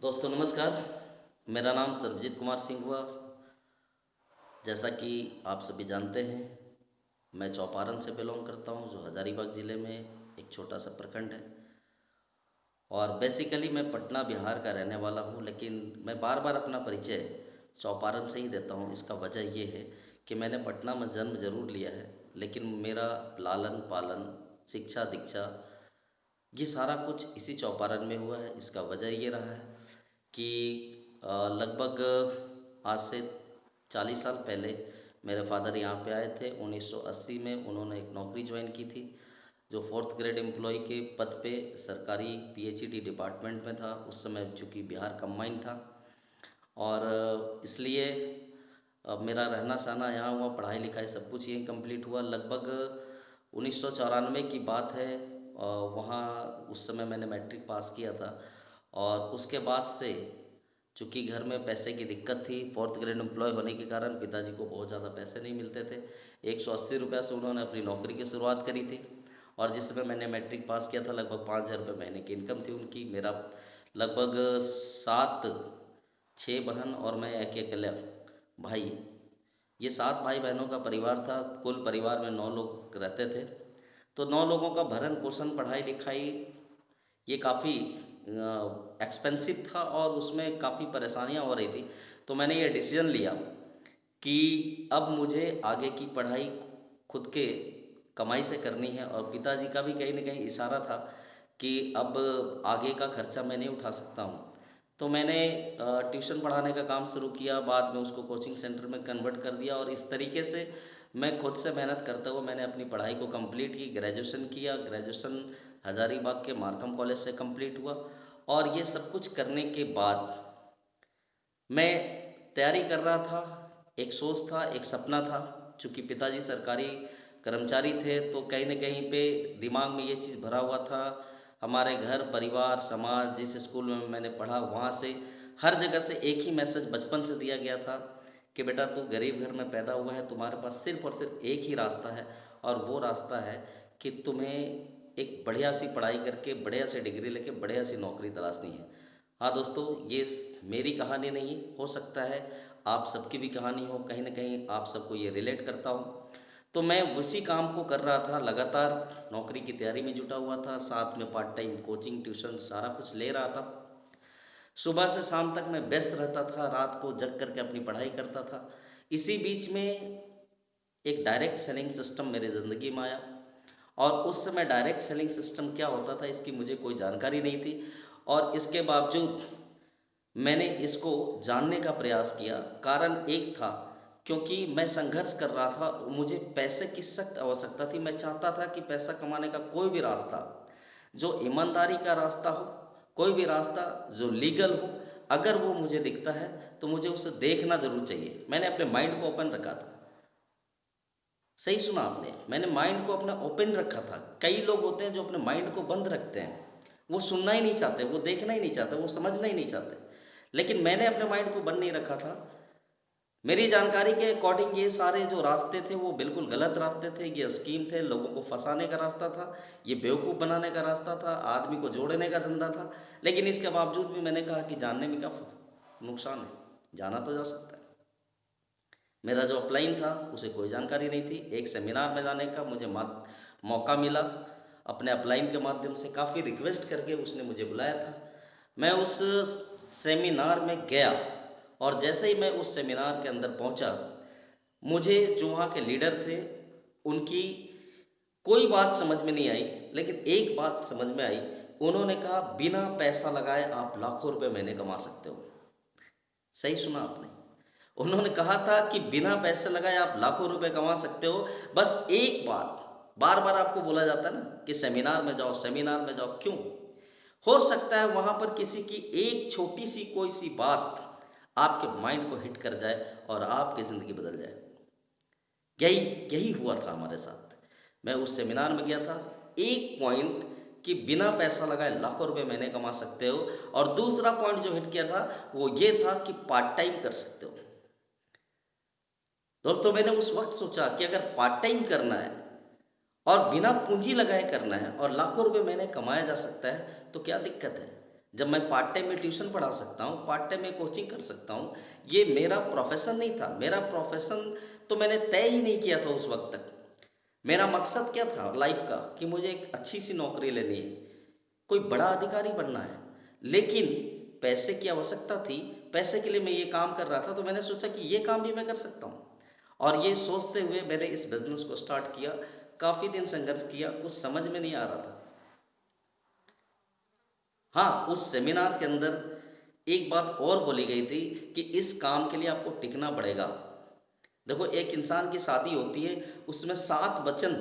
दोस्तों नमस्कार। मेरा नाम सर्वजीत कुमार सिंह हुआ। जैसा कि आप सभी जानते हैं, मैं चौपारण से बिलोंग करता हूं, जो हजारीबाग ज़िले में एक छोटा सा प्रखंड है। और बेसिकली मैं पटना बिहार का रहने वाला हूं, लेकिन मैं बार बार अपना परिचय चौपारण से ही देता हूं। इसका वजह ये है कि मैंने पटना में जन्म जरूर लिया है, लेकिन मेरा लालन पालन, शिक्षा दीक्षा, ये सारा कुछ इसी चौपारण में हुआ है। इसका वजह ये रहा है कि लगभग आज से 40 साल पहले मेरे फादर यहाँ पे आए थे। 1980 में उन्होंने एक नौकरी ज्वाइन की थी, जो फोर्थ ग्रेड एम्प्लॉय के पद पे सरकारी पीएचईडी डिपार्टमेंट में था। उस समय चूँकि बिहार कंबाइन था, और इसलिए मेरा रहना सहना यहाँ हुआ, पढ़ाई लिखाई सब कुछ यहीं कंप्लीट हुआ। लगभग 1994 की बात है। वहाँ उस समय मैंने मैट्रिक पास किया था, और उसके बाद से चूँकि घर में पैसे की दिक्कत थी, फोर्थ ग्रेड एम्प्लॉय होने के कारण पिताजी को बहुत ज़्यादा पैसे नहीं मिलते थे। 180 रुपये से उन्होंने अपनी नौकरी की शुरुआत करी थी, और जिस समय मैंने मैट्रिक पास किया था लगभग 5,000 रुपये महीने की इनकम थी उनकी। मेरा लगभग सात, छः बहन और मैं एक अकेला भाई, ये 7 भाई बहनों का परिवार था। कुल परिवार में 9 लोग रहते थे। तो 9 लोगों का भरण पोषण, पढ़ाई लिखाई, ये काफ़ी एक्सपेंसिव था, और उसमें काफ़ी परेशानियां हो रही थी। तो मैंने ये डिसीजन लिया कि अब मुझे आगे की पढ़ाई खुद के कमाई से करनी है। और पिताजी का भी कहीं ना कहीं इशारा था कि अब आगे का खर्चा मैं नहीं उठा सकता हूँ। तो मैंने ट्यूशन पढ़ाने का काम शुरू किया, बाद में उसको कोचिंग सेंटर में कन्वर्ट कर दिया, और इस तरीके से मैं खुद से मेहनत करते हुए मैंने अपनी पढ़ाई को कंप्लीट की, ग्रेजुएशन किया। ग्रेजुएशन हज़ारीबाग के मार्कम कॉलेज से कंप्लीट हुआ। और ये सब कुछ करने के बाद मैं तैयारी कर रहा था। एक सोच था, एक सपना था। चूँकि पिताजी सरकारी कर्मचारी थे, तो कहीं न कहीं पे दिमाग में ये चीज़ भरा हुआ था। हमारे घर परिवार समाज, जिस स्कूल में मैंने पढ़ा वहाँ से हर जगह से एक ही मैसेज बचपन से दिया गया था कि बेटा तू गरीब घर में पैदा हुआ है, तुम्हारे पास सिर्फ़ और सिर्फ एक ही रास्ता है, और वो रास्ता है कि तुम्हें एक बढ़िया सी पढ़ाई करके, बढ़िया सी डिग्री लेके, बढ़िया सी नौकरी तलाशनी है। हाँ दोस्तों, ये मेरी कहानी नहीं, हो सकता है आप सबकी भी कहानी हो, कहीं ना कहीं आप सबको ये रिलेट करता हूँ। तो मैं उसी काम को कर रहा था, लगातार नौकरी की तैयारी में जुटा हुआ था, साथ में पार्ट टाइम कोचिंग ट्यूशन सारा कुछ ले रहा था। सुबह से शाम तक मैं व्यस्त रहता था, रात को जग करके अपनी पढ़ाई करता था। इसी बीच में एक डायरेक्ट सेलिंग सिस्टम मेरी ज़िंदगी में आया, और उस समय डायरेक्ट सेलिंग सिस्टम क्या होता था इसकी मुझे कोई जानकारी नहीं थी। और इसके बावजूद मैंने इसको जानने का प्रयास किया। कारण एक था, क्योंकि मैं संघर्ष कर रहा था, मुझे पैसे की सख्त आवश्यकता थी। मैं चाहता था कि पैसा कमाने का कोई भी रास्ता, जो ईमानदारी का रास्ता हो, कोई भी रास्ता जो लीगल हो, अगर वो मुझे दिखता है तो मुझे उसे देखना ज़रूर चाहिए। मैंने अपने माइंड को ओपन रखा था। सही सुना आपने, मैंने माइंड को अपना ओपन रखा था। कई लोग होते हैं जो अपने माइंड को बंद रखते हैं, वो सुनना ही नहीं चाहते, वो देखना ही नहीं चाहते, वो समझना ही नहीं चाहते। लेकिन मैंने अपने माइंड को बंद नहीं रखा था। मेरी जानकारी के अकॉर्डिंग ये सारे जो रास्ते थे वो बिल्कुल गलत रास्ते थे। ये स्कीम थे, लोगों को फंसाने का रास्ता था, ये बेवकूफ़ बनाने का रास्ता था, आदमी को जोड़ने का धंधा था। लेकिन इसके बावजूद भी मैंने कहा कि जानने में क्या नुकसान है, जाना तो जा सकता है। मेरा जो अपलाइन था उसे कोई जानकारी नहीं थी। एक सेमिनार में जाने का मुझे मौका मिला। अपने अपलाइन के माध्यम से काफ़ी रिक्वेस्ट करके उसने मुझे बुलाया था। मैं उस सेमिनार में गया, और जैसे ही मैं उस सेमिनार के अंदर पहुंचा, मुझे जो वहाँ के लीडर थे उनकी कोई बात समझ में नहीं आई, लेकिन एक बात समझ में आई। उन्होंने कहा बिना पैसा लगाए आप लाखों रुपए महीने कमा सकते हो। सही सुना आपने, उन्होंने कहा था कि बिना पैसे लगाए आप लाखों रुपए कमा सकते हो। बस एक बात, बार बार आपको बोला जाता है ना कि सेमिनार में जाओ, सेमिनार में जाओ। क्यों? हो सकता है वहां पर किसी की एक छोटी सी कोई सी बात आपके माइंड को हिट कर जाए और आपकी ज़िंदगी बदल जाए। यही यही हुआ था हमारे साथ। मैं उस सेमिनार में गया था, एक पॉइंट कि बिना पैसा लगाए लाखों रुपए महीने कमा सकते हो, और दूसरा पॉइंट जो हिट किया था वो ये था कि पार्ट टाइम कर सकते हो। दोस्तों, मैंने उस वक्त सोचा कि अगर पार्ट टाइम करना है और बिना पूंजी लगाए करना है और लाखों रुपए महीने कमाया जा सकता है, तो क्या दिक्कत है। जब मैं पार्ट टाइम में ट्यूशन पढ़ा सकता हूँ, पार्ट टाइम में कोचिंग कर सकता हूँ, ये मेरा प्रोफेशन नहीं था। मेरा प्रोफेशन तो मैंने तय ही नहीं किया था उस वक्त तक। मेरा मकसद क्या था लाइफ का कि मुझे एक अच्छी सी नौकरी लेनी है, कोई बड़ा अधिकारी बनना है, लेकिन पैसे की आवश्यकता थी। पैसे के लिए मैं ये काम कर रहा था, तो मैंने सोचा कि ये काम भी मैं कर सकता हूँ। और ये सोचते हुए मैंने इस बिज़नेस को स्टार्ट किया। काफ़ी दिन संघर्ष किया, कुछ समझ में नहीं आ रहा था। हाँ, उस सेमिनार के अंदर एक बात और बोली गई थी कि इस काम के लिए आपको टिकना पड़ेगा। देखो, एक इंसान की शादी होती है, उसमें 7 वचन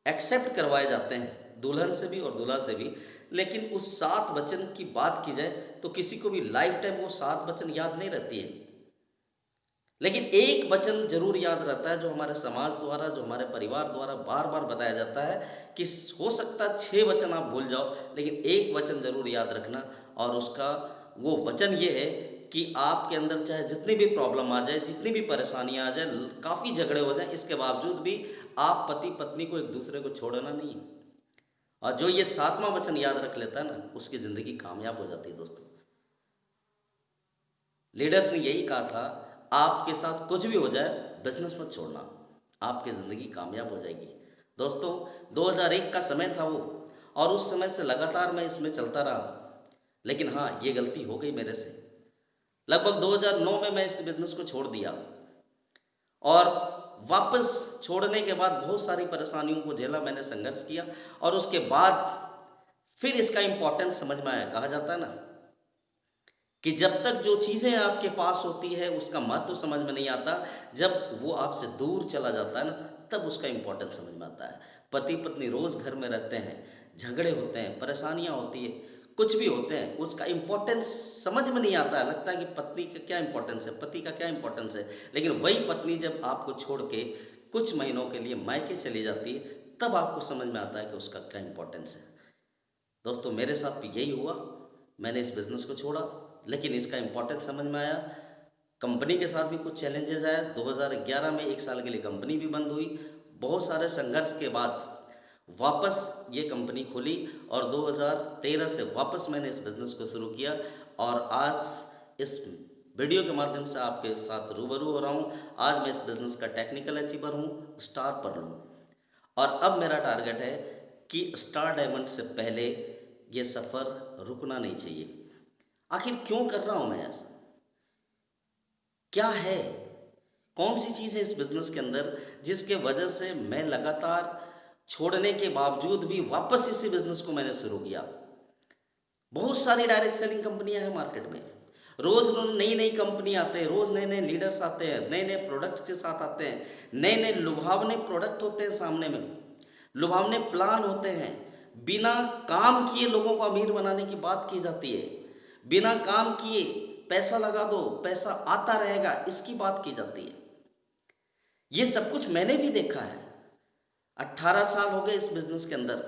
एक्सेप्ट करवाए जाते हैं, दुल्हन से भी और दूल्हा से भी। लेकिन उस 7 वचन की बात की जाए तो किसी को भी लाइफ टाइम वो 7 वचन याद नहीं रहती है। लेकिन एक वचन जरूर याद रहता है, जो हमारे समाज द्वारा, जो हमारे परिवार द्वारा बार बार बताया जाता है कि हो सकता है 6 वचन आप भूल जाओ, लेकिन एक वचन जरूर याद रखना। और उसका वो वचन ये है कि आपके अंदर चाहे जितनी भी प्रॉब्लम आ जाए, जितनी भी परेशानियां आ जाए, काफ़ी झगड़े हो जाए, इसके बावजूद भी आप पति पत्नी को एक दूसरे को छोड़ना नहीं है। और जो ये 7वां वचन याद रख लेता है ना, उसकी ज़िंदगी कामयाब हो जाती है दोस्तों। लीडर्स ने यही कहा था, आपके साथ कुछ भी हो जाए, बिजनेस मत छोड़ना, आपकी ज़िंदगी कामयाब हो जाएगी। दोस्तों, 2001 का समय था वो, और उस समय से लगातार मैं इसमें चलता रहा। लेकिन हाँ, ये गलती हो गई मेरे से। लगभग 2009 में मैं इस बिज़नेस को छोड़ दिया, और वापस छोड़ने के बाद बहुत सारी परेशानियों को झेला मैंने, संघर्ष किया, और उसके बाद फिर इसका इम्पोर्टेंस समझ में आया। कहा जाता है ना कि जब तक जो चीज़ें आपके पास होती है उसका महत्व समझ में नहीं आता, जब वो आपसे दूर चला जाता है ना, तब उसका इम्पोर्टेंस समझ में आता है। पति पत्नी रोज़ घर में रहते हैं, झगड़े होते हैं, परेशानियां होती है, कुछ भी होते हैं, उसका इम्पोर्टेंस समझ में नहीं आता है। लगता है कि पत्नी का क्या इम्पोर्टेंस है, पति का क्या इम्पोर्टेंस है। लेकिन वही पत्नी जब आपको छोड़ के कुछ महीनों के लिए मायके चली जाती है, तब आपको समझ में आता है कि उसका क्या इम्पोर्टेंस है। दोस्तों, मेरे साथ भी यही हुआ। मैंने इस बिज़नेस को छोड़ा, लेकिन इसका इम्पोर्टेंस समझ में आया। कंपनी के साथ भी कुछ चैलेंजेस आए। 2011 में 1 साल के लिए कंपनी भी बंद हुई। बहुत सारे संघर्ष के बाद वापस ये कंपनी खुली, और 2013 से वापस मैंने इस बिज़नेस को शुरू किया, और आज इस वीडियो के माध्यम से आपके साथ रूबरू हो रहा हूँ। आज मैं इस बिज़नेस का टेक्निकल अचीवर हूँ, स्टार पर्ल हूँ। और अब मेरा टारगेट है कि स्टार डायमंड से पहले ये सफ़र रुकना नहीं चाहिए। आखिर क्यों कर रहा हूँ मैं ऐसा, क्या है, कौन सी चीज़ है इस बिज़नेस के अंदर जिसके वजह से मैं लगातार छोड़ने के बावजूद भी वापस इसी बिज़नेस को मैंने शुरू किया। बहुत सारी डायरेक्ट सेलिंग कंपनियां हैं मार्केट में। रोज रोज नई नई कंपनी आते हैं, रोज नए नए लीडर्स आते हैं, नए नए प्रोडक्ट्स के साथ आते हैं, नए नए लुभावने प्रोडक्ट होते हैं सामने में, लुभावने प्लान होते हैं। बिना काम किए लोगों को अमीर बनाने की बात की जाती है। बिना काम किए पैसा लगा दो, पैसा आता रहेगा, इसकी बात की जाती है। ये सब कुछ मैंने भी देखा है। 18 साल हो गए इस बिजनेस के अंदर,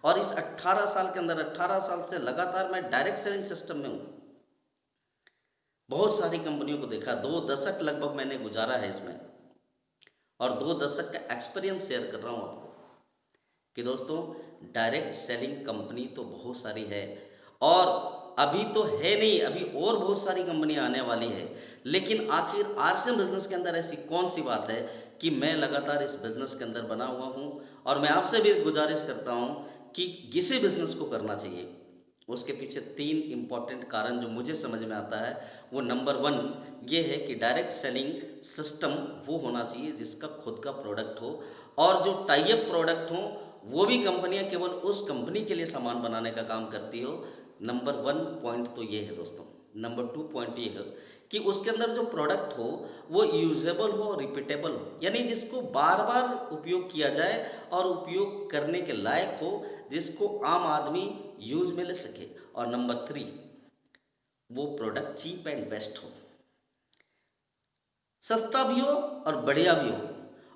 और इस 18 साल के अंदर 18 साल से लगातार मैं डायरेक्ट सेलिंग सिस्टम में हूँ। बहुत सारी कंपनियों को देखा, 2 दशक लगभग मैंने गुजारा है इसमें, और 2 दशक का एक्सपीरियंस शेयर कर रहा हूँ आपको कि दोस्तों, डायरेक्ट सेलिंग कंपनी तो बहुत सारी है, और अभी तो है नहीं, अभी और बहुत सारी कंपनियां आने वाली है। लेकिन आखिर आरसीएम बिजनेस के अंदर ऐसी कौन सी बात है कि मैं लगातार इस बिजनेस के अंदर बना हुआ हूँ। और मैं आपसे भी गुजारिश करता हूँ कि किसी बिजनेस को करना चाहिए, उसके पीछे 3 इम्पॉर्टेंट कारण जो मुझे समझ में आता है, वो नंबर 1 ये है कि डायरेक्ट सेलिंग सिस्टम वो होना चाहिए जिसका खुद का प्रोडक्ट हो, और जो टाई अप प्रोडक्ट हो वो भी कंपनियां केवल उस कंपनी के लिए सामान बनाने का काम करती हो। नंबर 1 पॉइंट तो ये है दोस्तों। नंबर 2 पॉइंट ये है कि उसके अंदर जो प्रोडक्ट हो वो यूजेबल हो, रिपीटेबल हो, यानी जिसको बार बार उपयोग किया जाए और उपयोग करने के लायक हो, जिसको आम आदमी यूज में ले सके। और नंबर 3, वो प्रोडक्ट चीप एंड बेस्ट हो, सस्ता भी हो और बढ़िया भी हो।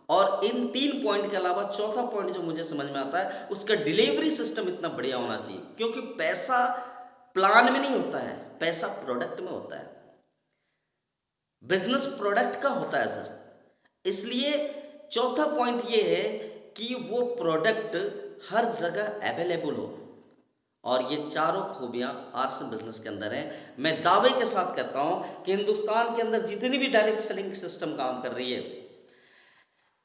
और इन 3 पॉइंट के अलावा चौथा पॉइंट जो मुझे समझ में आता है, उसका डिलीवरी सिस्टम इतना बढ़िया होना चाहिए, क्योंकि पैसा प्लान में नहीं होता है, पैसा प्रोडक्ट में होता है। बिजनेस प्रोडक्ट का होता है सर। इसलिए चौथा पॉइंट ये है कि वो प्रोडक्ट हर जगह अवेलेबल हो, और ये चारों खूबियां आर्ट्स एंड बिजनेस के अंदर हैं। मैं दावे के साथ कहता हूं कि हिंदुस्तान के अंदर जितनी भी डायरेक्ट सेलिंग सिस्टम काम कर रही है,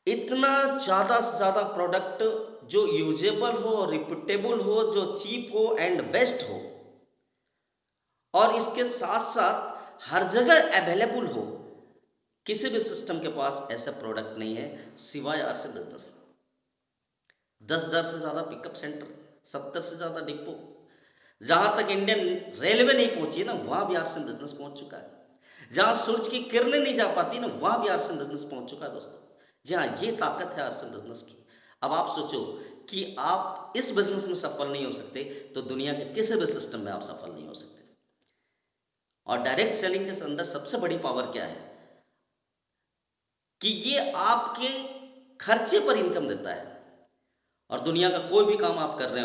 इतना ज़्यादा से ज़्यादा प्रोडक्ट जो यूजेबल हो, रिपीटेबल हो, जो चीप हो एंड बेस्ट हो, और इसके साथ साथ हर जगह अवेलेबल हो, किसी भी सिस्टम के पास ऐसा प्रोडक्ट नहीं है सिवाय आर्ट्स एंड बिजनेस। 10,000 से ज़्यादा पिकअप सेंटर, 70 से ज़्यादा डिपो, जहाँ तक इंडियन रेलवे नहीं पहुँची ना, वहाँ भी आर्ट्स एंड बिजनेस पहुँच चुका है। जहाँ सूरज की किरणें नहीं जा पाती ना, वहाँ भी आर्ट्स एंड बिजनेस पहुँच चुका है दोस्तों। जी हाँ, ये ताकत है आर्ट्स एंड बिजनेस की। अब आप सोचो कि आप इस बिजनेस में सफल नहीं हो सकते तो दुनिया के किसी भी सिस्टम में आप सफल नहीं हो सकते। और डायरेक्ट सेलिंग के अंदर सबसे बड़ी पावर क्या है कि ये आपके खर्चे पर इनकम देता है। और दुनिया का कोई भी काम आप कर रहे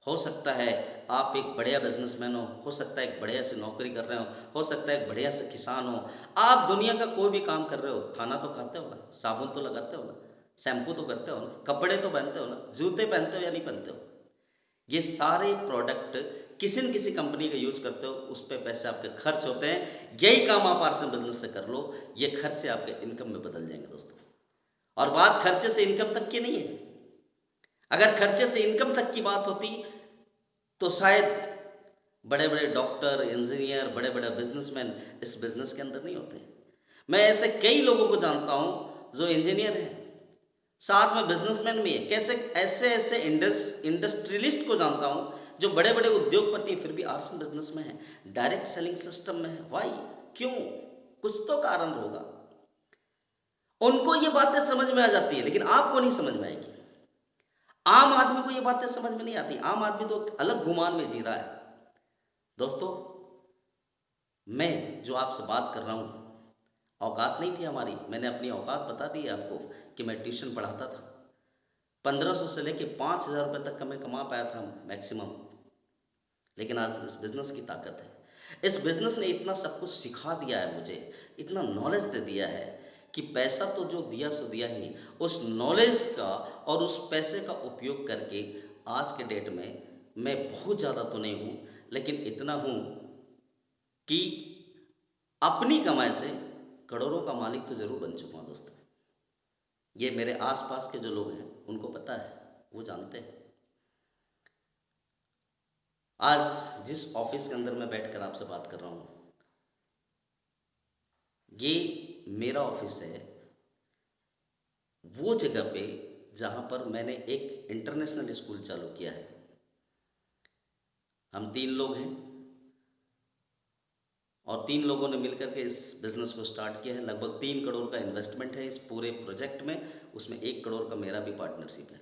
हो सकता है आप एक बढ़िया बिजनेसमैन हो सकता है एक बढ़िया से नौकरी कर रहे हो सकता है एक बढ़िया से किसान हो, आप दुनिया का कोई भी काम कर रहे हो, खाना तो खाते हो ना, साबुन तो लगाते हो ना, शैम्पू तो करते हो ना, कपड़े तो पहनते हो ना, जूते पहनते हो या नहीं पहनते हो, ये सारे प्रोडक्ट किसी न किसी कंपनी का यूज करते हो, उस पर पैसे आपके खर्च होते हैं। यही काम आप आर्ट्स एंड बिजनेस से कर लो, ये खर्चे आपके इनकम में बदल जाएंगे दोस्तों। और बात खर्चे से इनकम तक की नहीं है। अगर खर्चे से इनकम तक की बात होती तो शायद बड़े बड़े डॉक्टर, इंजीनियर, बड़े बड़े बिजनेसमैन इस बिजनेस के अंदर नहीं होते। मैं ऐसे कई लोगों को जानता हूं जो इंजीनियर हैं, साथ में बिजनेसमैन भी है। कैसे ऐसे ऐसे इंडस्ट्रियलिस्ट को जानता हूं जो बड़े बड़े उद्योगपति फिर भी आर्ट्स एंड बिजनेस में है, डायरेक्ट सेलिंग सिस्टम में है। वाई? क्यों? कुछ तो कारण होगा। उनको ये बातें समझ में आ जाती है, लेकिन आपको नहीं समझ में आएगी। आम आदमी को ये बातें समझ में नहीं आती। आम आदमी तो अलग गुमान में जी रहा है। दोस्तों, मैं जो आपसे बात कर रहा हूँ, औकात नहीं थी हमारी, मैंने अपनी औकात बता दी है आपको कि मैं ट्यूशन पढ़ाता था। 1500 से लेके 5,000 रुपये तक का मैं कमा पाया था मैक्सिमम। लेकिन आज इस बिज़नेस की ताकत है। इस बिज़नेस ने इतना सब कुछ सिखा दिया है मुझे, इतना नॉलेज दे दिया है कि पैसा तो जो दिया सो दिया ही, उस नॉलेज का और उस पैसे का उपयोग करके आज के डेट में मैं बहुत ज़्यादा तो नहीं हूँ, लेकिन इतना हूँ कि अपनी कमाई से करोड़ों का मालिक तो ज़रूर बन चुका हूँ दोस्तों। ये मेरे आसपास के जो लोग हैं उनको पता है, वो जानते हैं। आज जिस ऑफिस के अंदर मैं बैठकर आपसे बात कर रहा हूँ, ये मेरा ऑफिस है वो जगह पे जहाँ पर मैंने एक इंटरनेशनल स्कूल चालू किया है। हम 3 लोग हैं और 3 लोगों ने मिलकर के इस बिज़नेस को स्टार्ट किया है। लगभग 3 करोड़ का इन्वेस्टमेंट है इस पूरे प्रोजेक्ट में, उसमें 1 करोड़ का मेरा भी पार्टनरशिप है।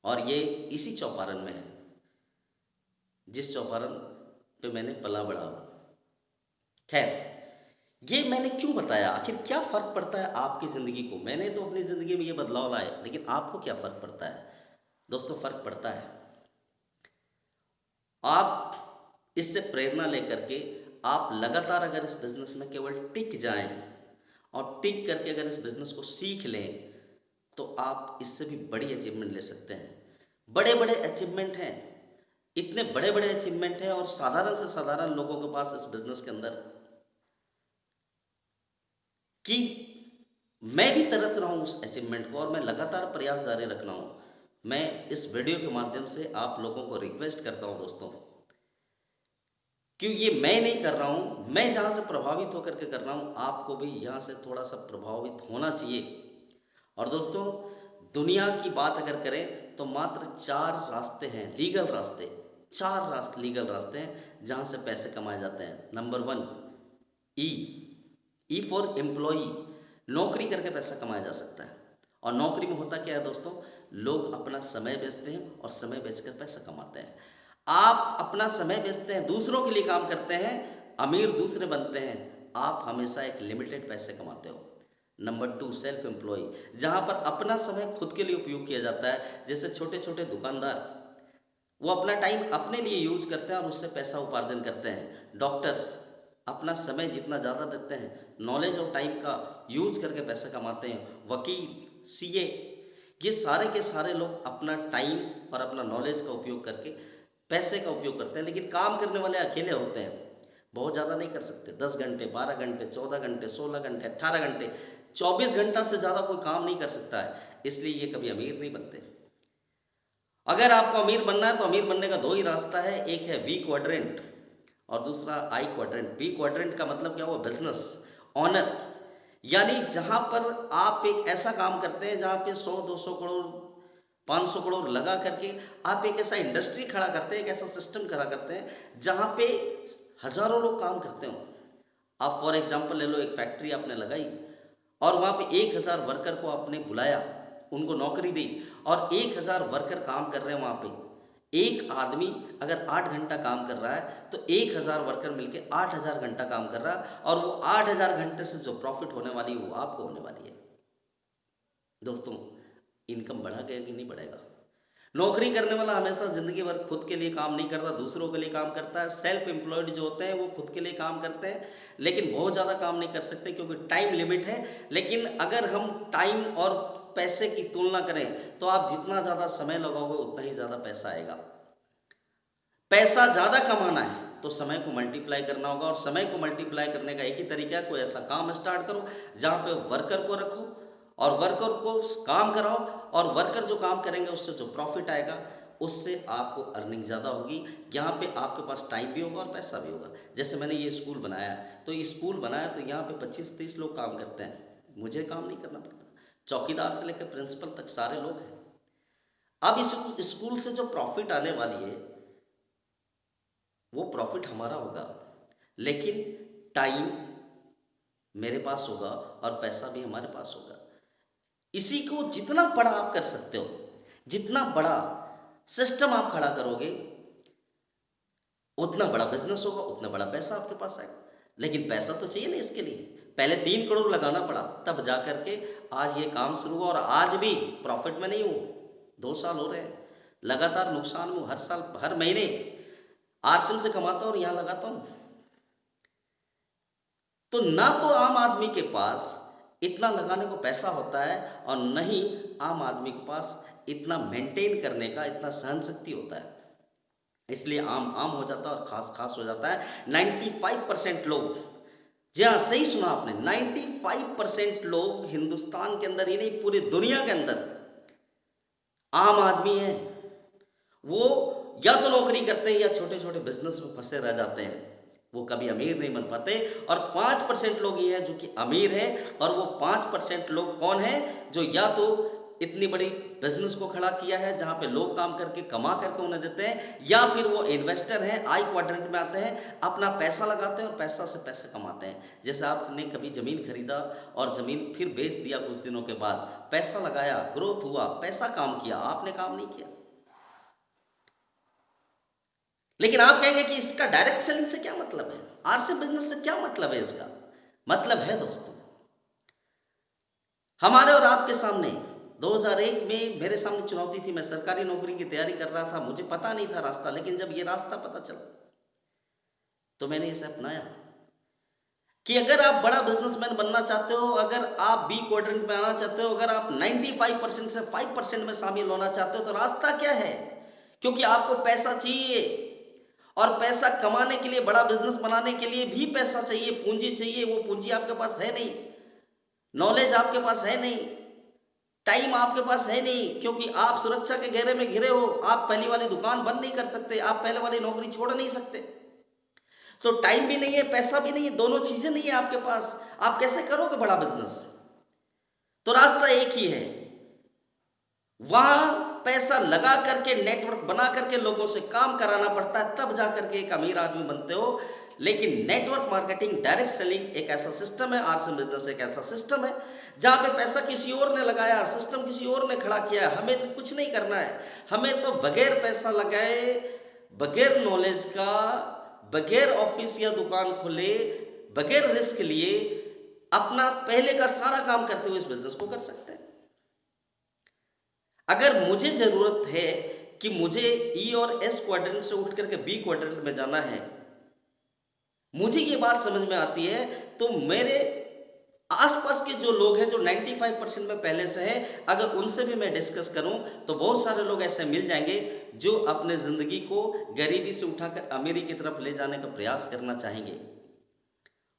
और ये इसी चौपारण में है जिस चौपारण पे मैंने पला बढ़ा हूँ। खैर, ये मैंने क्यों बताया, आखिर क्या फ़र्क पड़ता है आपकी ज़िंदगी को? मैंने तो अपनी ज़िंदगी में ये बदलाव लाए, लेकिन आपको क्या फ़र्क पड़ता है? दोस्तों, फ़र्क पड़ता है। आप इससे प्रेरणा लेकर के आप लगातार अगर इस बिज़नेस में केवल टिक जाएं और टिक करके अगर इस बिज़नेस को सीख लें तो आप इससे भी बड़ी अचीवमेंट ले सकते हैं। बड़े बड़े अचीवमेंट हैं, इतने बड़े बड़े अचीवमेंट हैं और साधारण से साधारण लोगों के पास इस बिज़नेस के अंदर कि मैं भी तरस रहा हूँ उस अचीवमेंट को और मैं लगातार प्रयास जारी रख रहा हूँ। मैं इस वीडियो के माध्यम से आप लोगों को रिक्वेस्ट करता हूँ दोस्तों, क्यों ये मैं नहीं कर रहा हूँ, मैं जहाँ से प्रभावित होकर के कर रहा हूँ, आपको भी यहाँ से थोड़ा सा प्रभावित होना चाहिए। और दोस्तों, दुनिया की बात अगर करें तो मात्र 4 रास्ते हैं, लीगल रास्ते, 4 रास्ते लीगल रास्ते हैं जहाँ से पैसे कमाए जाते हैं। नंबर 1, ई फॉर एम्प्लॉई, नौकरी करके पैसा कमाया जा सकता है। और नौकरी में होता क्या है दोस्तों, लोग अपना समय बेचते हैं और समय बेचकर पैसा कमाते हैं। आप अपना समय बेचते हैं, दूसरों के लिए काम करते हैं, अमीर दूसरे बनते हैं, आप हमेशा एक लिमिटेड पैसे कमाते हो। नंबर 2, सेल्फ एम्प्लॉय, जहाँ पर अपना समय खुद के लिए उपयोग किया जाता है। जैसे छोटे छोटे दुकानदार, वो अपना टाइम अपने लिए यूज करते हैं और उससे पैसा उपार्जन करते हैं। डॉक्टर्स अपना समय जितना ज़्यादा देते हैं, नॉलेज और टाइम का यूज करके पैसा कमाते हैं। वकील, सीए, ये सारे के सारे लोग अपना टाइम और अपना नॉलेज का उपयोग करके पैसे का उपयोग करते हैं, लेकिन काम करने वाले अकेले होते हैं, बहुत ज़्यादा नहीं कर सकते। 10 घंटे, 12 घंटे, 14 घंटे, 16 घंटे, 18 घंटे, 24 घंटा से ज़्यादा कोई काम नहीं कर सकता है, इसलिए ये कभी अमीर नहीं बनते। अगर आपको अमीर बनना है तो अमीर बनने का दो ही रास्ता है, एक है वी क्वाड्रेंट और दूसरा आई क्वाड्रेंट। वी क्वाड्रेंट का मतलब क्या हुआ? बिजनेस ऑनर, यानी जहां पर आप एक ऐसा काम करते हैं जहां पे 100-200 करोड़, 500 करोड़ लगा करके आप एक ऐसा इंडस्ट्री खड़ा करते हैं, एक ऐसा सिस्टम खड़ा करते हैं जहां पे हजारों लोग काम करते हो। आप फॉर एग्जांपल ले लो, एक फैक्ट्री आपने लगाई और वहां पे 1000 वर्कर को आपने बुलाया, उनको नौकरी दी और 1000 वर्कर काम कर रहे हैं वहां पे। एक आदमी अगर 8 घंटा काम कर रहा है तो 1000 वर्कर मिलके 8000 घंटा काम कर रहा है, और वो 8000 घंटे से जो प्रॉफिट होने वाली है वो आपको होने वाली है। दोस्तों, इनकम बढ़ेगा कि नहीं बढ़ेगा? नौकरी करने वाला हमेशा जिंदगी भर खुद के लिए काम नहीं करता, दूसरों के लिए काम करता है। सेल्फ एम्प्लॉयड जो होते हैं वो खुद के लिए काम करते हैं, लेकिन बहुत ज़्यादा काम नहीं कर सकते क्योंकि टाइम लिमिट है। लेकिन अगर हम टाइम और पैसे की तुलना करें तो आप जितना ज़्यादा समय लगाओगे उतना ही ज़्यादा पैसा आएगा। पैसा ज़्यादा कमाना है तो समय को मल्टीप्लाई करना होगा, और समय को मल्टीप्लाई करने का एक ही तरीका है, कोई ऐसा काम स्टार्ट करो जहाँ पे वर्कर को रखो और वर्कर को काम कराओ, और वर्कर जो काम करेंगे उससे जो प्रॉफिट आएगा उससे आपको अर्निंग ज़्यादा होगी। यहाँ पे आपके पास टाइम भी होगा और पैसा भी होगा। जैसे मैंने ये स्कूल बनाया, तो स्कूल बनाया तो यहाँ पे 25-30 लोग काम करते हैं, मुझे काम नहीं करना पड़ता, चौकीदार से लेकर प्रिंसिपल तक सारे लोग हैं। अब इस स्कूल से जो प्रॉफिट आने वाली है वो प्रॉफिट हमारा होगा, लेकिन टाइम मेरे पास होगा और पैसा भी हमारे पास होगा। इसी को जितना बड़ा आप कर सकते हो, जितना बड़ा सिस्टम आप खड़ा करोगे, उतना बड़ा बिजनेस होगा, उतना बड़ा पैसा आपके पास आएगा। लेकिन पैसा तो चाहिए ना इसके लिए, पहले 3 करोड़ लगाना पड़ा, तब जा करके आज ये काम शुरू हुआ, और आज भी प्रॉफिट में नहीं हूँ। 2 साल हो रहे हैं लगातार नुकसान में, हर साल हर महीने आरसीएम से कमाता हूँ और यहाँ लगाता हूँ। तो ना तो आम आदमी के पास इतना लगाने को पैसा होता है और न ही आम आदमी के पास इतना मेंटेन करने का इतना सहन शक्ति होता है। इसलिए आम आम हो जाता है और खास खास हो जाता है। 95% लोग, जी हाँ सही सुना आपने, 95% लोग हिंदुस्तान के अंदर ही नहीं पूरी दुनिया के अंदर आम आदमी है। वो या तो नौकरी करते हैं या छोटे छोटे बिजनेस में फंसे रह जाते हैं, वो कभी अमीर नहीं बन पाते। और 5% लोग ये हैं जो कि अमीर है, और वो 5% लोग कौन है? जो या तो इतनी बड़ी बिजनेस को खड़ा किया है जहां पे लोग काम करके कमा करके उन्हें देते हैं, या फिर वो इन्वेस्टर हैं, आई क्वाड्रेंट में आते हैं, अपना पैसा लगाते हैं और पैसा से पैसे कमाते हैं। जैसे आपने कभी जमीन खरीदा और जमीन फिर बेच दिया कुछ दिनों के बाद, पैसा लगाया, ग्रोथ हुआ, पैसा काम किया, आपने काम नहीं किया। लेकिन आप कहेंगे कि इसका डायरेक्ट सेलिंग से क्या मतलब है, आरसी बिजनेस से क्या मतलब है? इसका मतलब है दोस्तों, हमारे और आपके सामने 2001 में मेरे सामने चुनौती थी। मैं सरकारी नौकरी की तैयारी कर रहा था, मुझे पता नहीं था रास्ता, लेकिन जब ये रास्ता पता चला तो मैंने इसे अपनाया कि अगर आप बड़ा बिजनेसमैन बनना चाहते हो, अगर आप बी क्वाड्रेंट में आना चाहते हो, अगर आप 95% से 5% में शामिल होना चाहते हो, तो रास्ता क्या है? क्योंकि आपको पैसा चाहिए, और पैसा कमाने के लिए, बड़ा बिजनेस बनाने के लिए भी पैसा चाहिए, पूंजी चाहिए। वो पूंजी आपके पास है नहीं, नॉलेज आपके पास है नहीं, टाइम आपके पास है नहीं, क्योंकि आप सुरक्षा के घेरे में घिरे हो। आप पहली वाली दुकान बंद नहीं कर सकते, आप पहले वाली नौकरी छोड़ नहीं सकते। तो टाइम भी नहीं है, पैसा भी नहीं है, दोनों चीजें नहीं है आपके पास, आप कैसे करोगे बड़ा बिजनेस? तो रास्ता एक ही है, वहां पैसा लगा करके, नेटवर्क बना करके लोगों से काम कराना पड़ता है, तब जाकर के एक अमीर आदमी बनते हो। लेकिन नेटवर्क मार्केटिंग, डायरेक्ट सेलिंग एक ऐसा सिस्टम है, आरसीएम बिजनेस एक ऐसा सिस्टम है जहां पे पैसा किसी और ने लगाया, सिस्टम किसी और ने खड़ा किया है, हमें कुछ नहीं करना है। हमें तो बगैर पैसा लगाए, बगैर नॉलेज का, बगैर ऑफिस या दुकान खुले, बगैर रिस्क लिए, अपना पहले का सारा काम करते हुए इस बिजनेस को कर सकते हैं। अगर मुझे जरूरत है कि मुझे ई और एस क्वाड्रेंट से उठ करके बी क्वाड्रेंट में जाना है, मुझे ये बात समझ में आती है, तो मेरे आसपास के जो लोग हैं जो 95% में पहले से हैं, अगर उनसे भी मैं डिस्कस करूं तो बहुत सारे लोग ऐसे मिल जाएंगे जो अपने ज़िंदगी को गरीबी से उठाकर अमीरी की तरफ ले जाने का प्रयास करना चाहेंगे।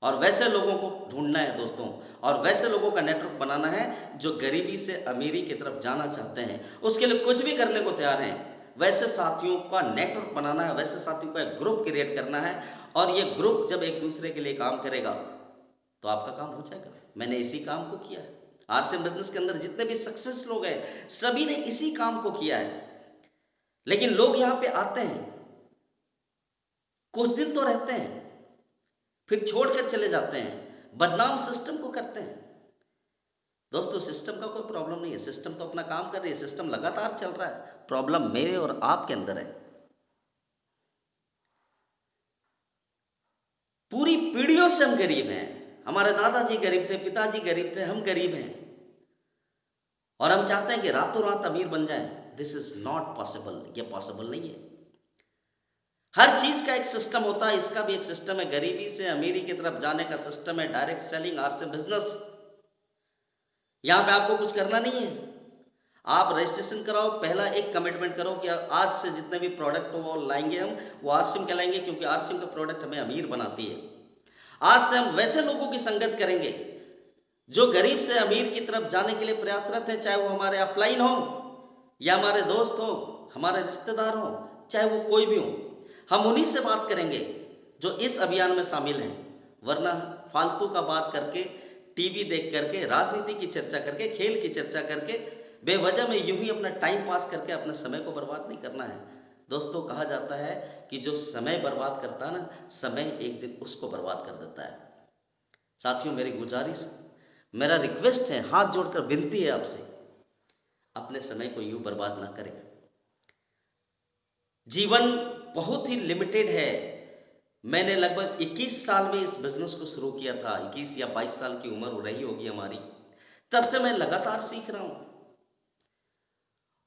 और वैसे लोगों को ढूंढना है दोस्तों, और वैसे लोगों का नेटवर्क बनाना है जो गरीबी से अमीरी की तरफ जाना चाहते हैं, उसके लिए कुछ भी करने को तैयार हैं। वैसे साथियों का नेटवर्क बनाना है, वैसे साथियों का एक ग्रुप क्रिएट करना है, और ये ग्रुप जब एक दूसरे के लिए काम करेगा तो आपका काम हो जाएगा। मैंने इसी काम को किया है। आरसीएम बिजनेस के अंदर जितने भी सक्सेस लोग हैं सभी ने इसी काम को किया है। लेकिन लोग यहाँ पे आते हैं, कुछ दिन तो रहते हैं, फिर छोड़कर चले जाते हैं, बदनाम सिस्टम को करते हैं। दोस्तों सिस्टम का कोई प्रॉब्लम नहीं है, सिस्टम तो अपना काम कर रही है, सिस्टम लगातार चल रहा है। प्रॉब्लम मेरे और आपके अंदर है। पूरी पीढ़ियों से हम गरीब हैं। हमारे दादाजी गरीब थे, पिताजी गरीब थे, हम गरीब हैं, और हम चाहते हैं कि रातों रात अमीर बन जाएं। दिस इज नॉट पॉसिबल, ये पॉसिबल नहीं है। हर चीज का एक सिस्टम होता है, इसका भी एक सिस्टम है। गरीबी से अमीरी की तरफ जाने का सिस्टम है डायरेक्ट सेलिंग, आरसीएम बिजनेस। यहां पे आपको कुछ करना नहीं है। आप रजिस्ट्रेशन कराओ, पहला एक कमिटमेंट करो कि आज से जितने भी प्रोडक्ट वो लाएंगे हम, वो आरसीएम के लाएंगे, क्योंकि आरसीएम का प्रोडक्ट हमें अमीर बनाती है। आज से हम वैसे लोगों की संगत करेंगे जो गरीब से अमीर की तरफ जाने के लिए प्रयासरत है, चाहे वो हमारे अपलाइन हो या हमारे दोस्त हो, हमारे रिश्तेदार हो, चाहे वो कोई भी हो। हम उन्हीं से बात करेंगे जो इस अभियान में शामिल हैं। वरना फालतू का बात करके, टीवी देख करके, राजनीति की चर्चा करके, खेल की चर्चा करके, बेवजह में यूं ही अपना टाइम पास करके अपने समय को बर्बाद नहीं करना है। दोस्तों कहा जाता है कि जो समय बर्बाद करता है ना, समय एक दिन उसको बर्बाद कर देता है। साथियों मेरी गुजारिश, मेरा रिक्वेस्ट है, हाथ जोड़कर विनती है आपसे, अपने समय को यूं बर्बाद ना करें। जीवन बहुत ही लिमिटेड है। मैंने लगभग 21 साल में इस बिजनेस को शुरू किया था। 21 या 22 साल की उम्र हो रही होगी हमारी। तब से मैं लगातार सीख रहा हूं,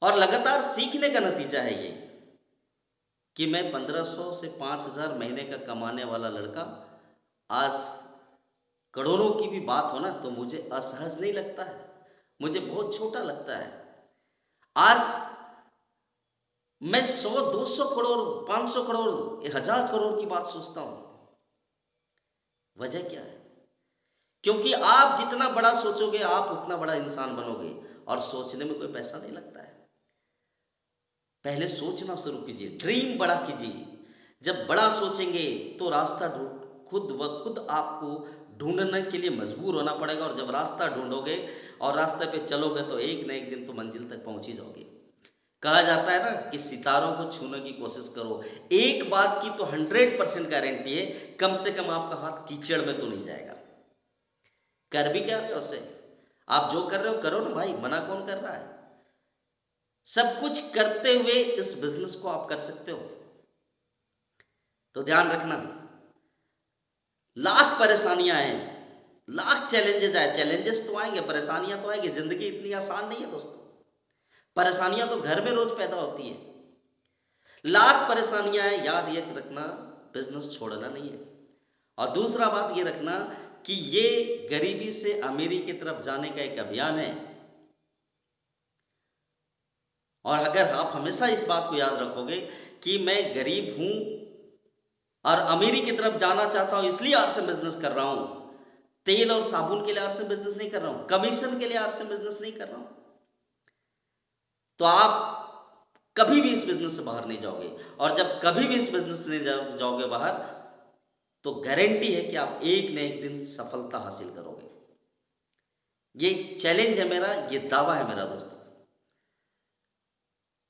और लगातार सीखने का नतीजा है ये कि मैं 1500 से 5000 महीने का कमाने वाला लड़का आज करोड़ों की भी बात हो ना तो मुझे असहज नहीं लगता है, मुझे बहुत छोटा लगता है। आज मैं 100, 200 करोड़, 500 करोड़, 1000 करोड़ की बात सोचता हूं। वजह क्या है? क्योंकि आप जितना बड़ा सोचोगे आप उतना बड़ा इंसान बनोगे, और सोचने में कोई पैसा नहीं लगता है। पहले सोचना शुरू कीजिए, ड्रीम बड़ा कीजिए। जब बड़ा सोचेंगे तो रास्ता खुद ब खुद आपको ढूंढने के लिए मजबूर होना पड़ेगा, और जब रास्ता ढूंढोगे और रास्ते पे चलोगे तो एक न एक दिन तो मंजिल तक पहुंच ही जाओगे। कहा जाता है ना कि सितारों को छूने की कोशिश करो। एक बात की तो 100% गारंटी है, कम से कम आपका हाथ कीचड़ में तो नहीं जाएगा। कर भी क्या रहे हो उससे? आप जो कर रहे हो करो ना भाई, मना कौन कर रहा है? सब कुछ करते हुए इस बिजनेस को आप कर सकते हो। तो ध्यान रखना, लाख परेशानियां आए, लाख चैलेंजेस आए, चैलेंजेस तो आएंगे, परेशानियां तो आएंगी। जिंदगी इतनी आसान नहीं है दोस्तों। परेशानियां तो घर में रोज पैदा होती है। लाख परेशानियां आए, याद ये रखना बिजनेस छोड़ना नहीं है। और दूसरा बात ये रखना कि ये गरीबी से अमीरी की तरफ जाने का एक अभियान है। और अगर आप हमेशा इस बात को याद रखोगे कि मैं गरीब हूं और अमीरी की तरफ जाना चाहता हूं, इसलिए आरसीएम बिजनेस कर रहा हूं, तेल और साबुन के लिए आरसीएम बिजनेस नहीं कर रहा हूं, कमीशन के लिए आरसीएम बिजनेस नहीं कर रहा हूं, तो आप कभी भी इस बिजनेस से बाहर नहीं जाओगे। और जब कभी भी इस बिजनेस से नहीं जाओगे बाहर, तो गारंटी है कि आप एक न एक दिन सफलता हासिल करोगे। ये चैलेंज है मेरा, ये दावा है मेरा दोस्तों।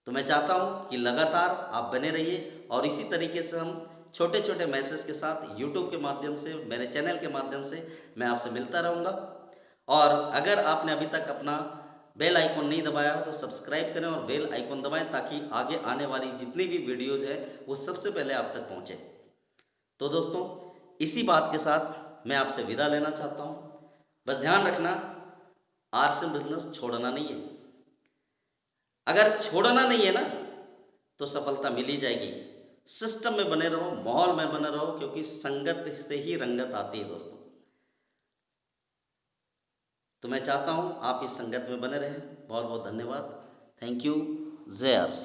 तो मैं चाहता हूं कि लगातार आप बने रहिए, और इसी तरीके से हम छोटे छोटे मैसेज के साथ यूट्यूब के माध्यम से, मेरे चैनल के माध्यम से मैं आपसे मिलता रहूँगा। और अगर आपने अभी तक अपना बेल आइकॉन नहीं दबाया हो तो सब्सक्राइब करें और बेल आइकॉन दबाएं, ताकि आगे आने वाली जितनी भी वीडियोज है वो सबसे पहले आप तक पहुँचे। तो दोस्तों इसी बात के साथ मैं आपसे विदा लेना चाहता हूँ। बस ध्यान रखना, आरसीएम बिजनेस छोड़ना नहीं है। अगर छोड़ना नहीं है ना तो सफलता मिल ही जाएगी। सिस्टम में बने रहो, माहौल में बने रहो, क्योंकि संगत से ही रंगत आती है दोस्तों। तो मैं चाहता हूँ आप इस संगत में बने रहें। बहुत बहुत धन्यवाद। Thank you. जय आर सी।